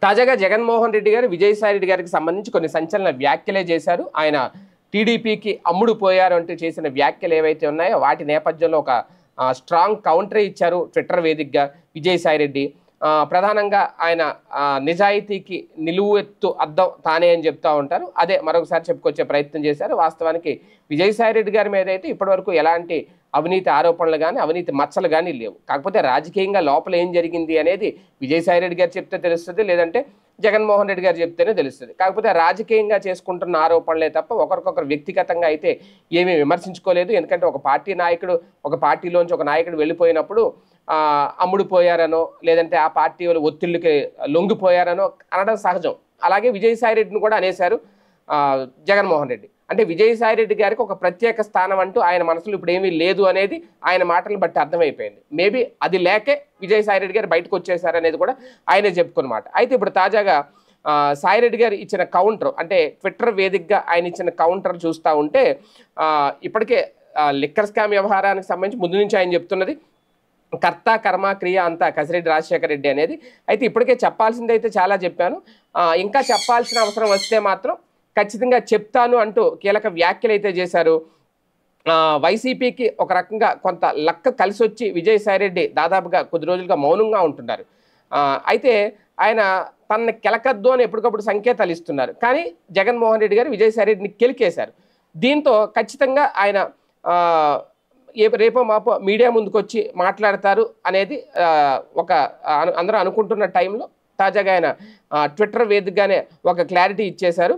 తాజాగా జగన్మోహన్ రెడ్డి గారు విజయసాయి రెడ్డి గారికి సంబంధించి కొన్ని సంచలన వ్యాఖ్యలే చేశారు. ఆయన టీడీపీకి అమ్ముడు పోయారు అంటూ చేసిన వ్యాఖ్యలు ఏవైతే ఉన్నాయో వాటి నేపథ్యంలో ఒక స్ట్రాంగ్ కౌంటర్ ఇచ్చారు ట్విట్టర్ వేదికగా విజయసాయి రెడ్డి. ప్రధానంగా ఆయన నిజాయితీకి నిలువెత్తు అద్దం తానే అని చెప్తా ఉంటారు. అదే మరొకసారి చెప్పుకొచ్చే ప్రయత్నం చేశారు. వాస్తవానికి విజయసాయి రెడ్డి గారి మీద అయితే ఇప్పటివరకు ఎలాంటి అవినీతి ఆరోపణలు కానీ అవినీతి మచ్చలు కానీ లేవు. కాకపోతే రాజకీయంగా లోపల ఏం జరిగింది అనేది విజయసాయి రెడ్డి గారు చెప్తే తెలుస్తుంది, లేదంటే జగన్మోహన్ రెడ్డి గారు చెప్తేనే తెలుస్తుంది. కాకపోతే రాజకీయంగా చేసుకుంటున్న ఆరోపణలే తప్ప ఒకరికొకరు వ్యక్తిగతంగా అయితే ఏమీ విమర్శించుకోలేదు. ఎందుకంటే ఒక పార్టీ నాయకుడు ఒక పార్టీలోంచి ఒక నాయకుడు వెళ్ళిపోయినప్పుడు అమ్ముడుపోయారనో లేదంటే ఆ పార్టీ వాళ్ళు ఒత్తిళ్ళకి లొంగిపోయారనో అనడం సహజం. అలాగే విజయసాయి రెడ్డిని కూడా అనేశారు జగన్మోహన్ రెడ్డి. అంటే విజయసాయి రెడ్డి గారికి ఒక ప్రత్యేక స్థానం అంటూ ఆయన మనసులో ఇప్పుడు ఏమీ లేదు అనేది ఆయన మాటలను బట్టి అర్థమైపోయింది. మేబీ అది లేకే విజయసాయి రెడ్డి గారు బయటకు వచ్చేసారనేది కూడా ఆయనే చెప్పుకున్నమాట. అయితే ఇప్పుడు తాజాగా సాయిరెడ్డి గారు ఇచ్చిన కౌంటర్, అంటే ట్విట్టర్ వేదికగా ఆయన ఇచ్చిన కౌంటర్ చూస్తూ ఉంటే ఇప్పటికే లిక్కర్ స్కామ్ వ్యవహారానికి సంబంధించి ముందు నుంచి ఆయన చెప్తున్నది కర్త కర్మ క్రియ అంతా కసిరెడ్డి రాజశేఖర రెడ్డి అనేది. అయితే ఇప్పటికే చెప్పాల్సింది అయితే చాలా చెప్పాను, ఇంకా చెప్పాల్సిన అవసరం వస్తే మాత్రం ఖచ్చితంగా చెప్తాను అంటూ కీలక వ్యాఖ్యలు అయితే చేశారు. వైసీపీకి ఒక రకంగా కొంత లక్క కలిసి వచ్చి విజయసాయి రెడ్డి దాదాపుగా కొద్ది రోజులుగా మౌనంగా ఉంటున్నారు. అయితే ఆయన తనని కెలకద్దు అని ఎప్పటికప్పుడు సంకేతాలు ఇస్తున్నారు. కానీ జగన్మోహన్ రెడ్డి గారు విజయసాయి రెడ్డిని కెలికేశారు. దీంతో ఖచ్చితంగా ఆయన రేపో మాపో మీడియా ముందుకు వచ్చి మాట్లాడతారు అనేది ఒక అందరూ అనుకుంటున్న టైంలో తాజాగా ఆయన ట్విట్టర్ వేదికగానే ఒక క్లారిటీ ఇచ్చేశారు.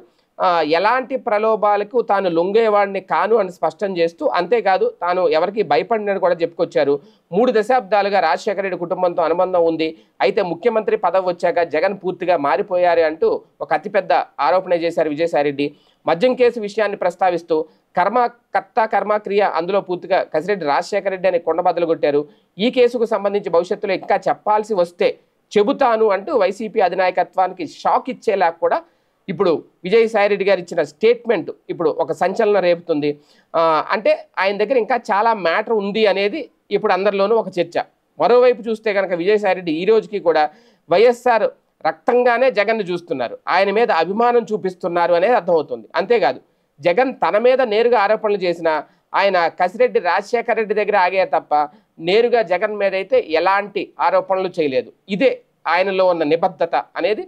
ఎలాంటి ప్రలోభాలకు తాను లొంగేవాడిని కాను అని స్పష్టం చేస్తూ, అంతేకాదు తాను ఎవరికి భయపడినని కూడా చెప్పుకొచ్చారు. 3 దశాబ్దాలుగా రాజశేఖర రెడ్డి కుటుంబంతో అనుబంధం ఉంది, అయితే ముఖ్యమంత్రి పదవి వచ్చాక జగన్ పూర్తిగా మారిపోయారు అంటూ ఒక అతిపెద్ద ఆరోపణ చేశారు విజయసాయి రెడ్డి. మద్యం కేసు విషయాన్ని ప్రస్తావిస్తూ కర్త కర్మ క్రియ అందులో పూర్తిగా కసిరెడ్డి రాజశేఖర రెడ్డి అని కొండబద్దలు కొట్టారు. ఈ కేసుకు సంబంధించి భవిష్యత్తులో ఇంకా చెప్పాల్సి వస్తే చెబుతాను అంటూ వైసీపీ అధినాయకత్వానికి షాక్ ఇచ్చేలా కూడా ఇప్పుడు విజయసాయి రెడ్డి గారు ఇచ్చిన స్టేట్మెంట్ ఇప్పుడు ఒక సంచలనం రేపుతుంది. అంటే ఆయన దగ్గర ఇంకా చాలా మ్యాటర్ ఉంది అనేది ఇప్పుడు అందరిలోనూ ఒక చర్చ. మరోవైపు చూస్తే కనుక విజయసాయి రెడ్డి ఈ రోజుకి కూడా వైఎస్ఆర్ రక్తంగానే జగన్ను చూస్తున్నారు, ఆయన మీద అభిమానం చూపిస్తున్నారు అనేది అర్థమవుతుంది. అంతేకాదు జగన్ తన మీద నేరుగా ఆరోపణలు చేసినా ఆయన కసిరెడ్డి రాజశేఖర రెడ్డి దగ్గర ఆగే తప్ప నేరుగా జగన్ మీద అయితే ఎలాంటి ఆరోపణలు చేయలేదు. ఇదే ఆయనలో ఉన్న నిబద్ధత అనేది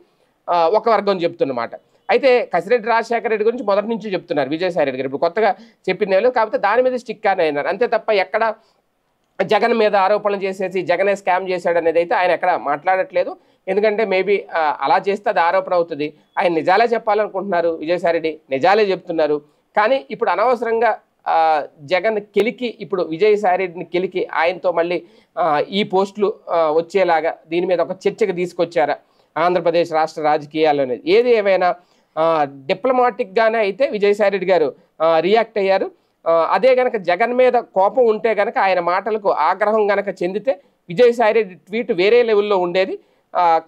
ఒక వర్గం చెప్తున్నమాట. అయితే కసిరెడ్డి రాజశేఖర రెడ్డి గురించి మొదటి నుంచి చెప్తున్నారు విజయసాయి రెడ్డి గారు, ఇప్పుడు కొత్తగా చెప్పింది లేదు. కాకపోతే దాని మీద స్టిక్ అని అయినారు అంతే తప్ప ఎక్కడ జగన్ మీద ఆరోపణలు చేసేసి జగనే స్కామ్ చేశాడు అనేది అయితే ఆయన ఎక్కడ మాట్లాడట్లేదు. ఎందుకంటే మేబీ అలా చేస్తే అది ఆరోపణ అవుతుంది. ఆయన నిజాలే చెప్పాలనుకుంటున్నారు విజయసాయి రెడ్డి, నిజాలే చెప్తున్నారు. కానీ ఇప్పుడు అనవసరంగా జగన్ కెలికి ఇప్పుడు విజయసాయి రెడ్డిని కెలికి ఆయనతో మళ్ళీ ఈ పోస్టులు వచ్చేలాగా దీని మీద ఒక చర్చకు తీసుకొచ్చారా ఆంధ్రప్రదేశ్ రాష్ట్ర రాజకీయాలు అనేది. ఏది ఏమైనా డిప్లొమాటిక్గానే అయితే విజయసాయి రెడ్డి గారు రియాక్ట్ అయ్యారు. అదే గనక జగన్ మీద కోపం ఉంటే గనక ఆయన మాటలకు ఆగ్రహం గనక చెందితే విజయసాయి రెడ్డి ట్వీట్ వేరే లెవెల్లో ఉండేది.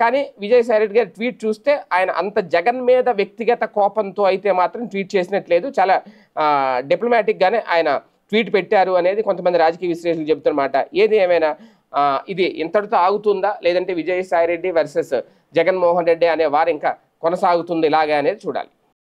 కానీ విజయసాయి రెడ్డి గారి ట్వీట్ చూస్తే ఆయన అంత జగన్ మీద వ్యక్తిగత కోపంతో అయితే మాత్రం ట్వీట్ చేసినట్లేదు, చాలా డిప్లొమాటిక్గానే ఆయన ట్వీట్ పెట్టారు అనేది కొంతమంది రాజకీయ విశ్లేషకులు చెబుతున్నమాట. ఏది ఏమైనా ఇది ఇంతటితో ఆగుతుందా, లేదంటే విజయసాయి రెడ్డి వర్సెస్ జగన్మోహన్ రెడ్డి అనే వారు ఇంకా కొనసాగుతుంది ఇలాగే అనేది చూడాలి.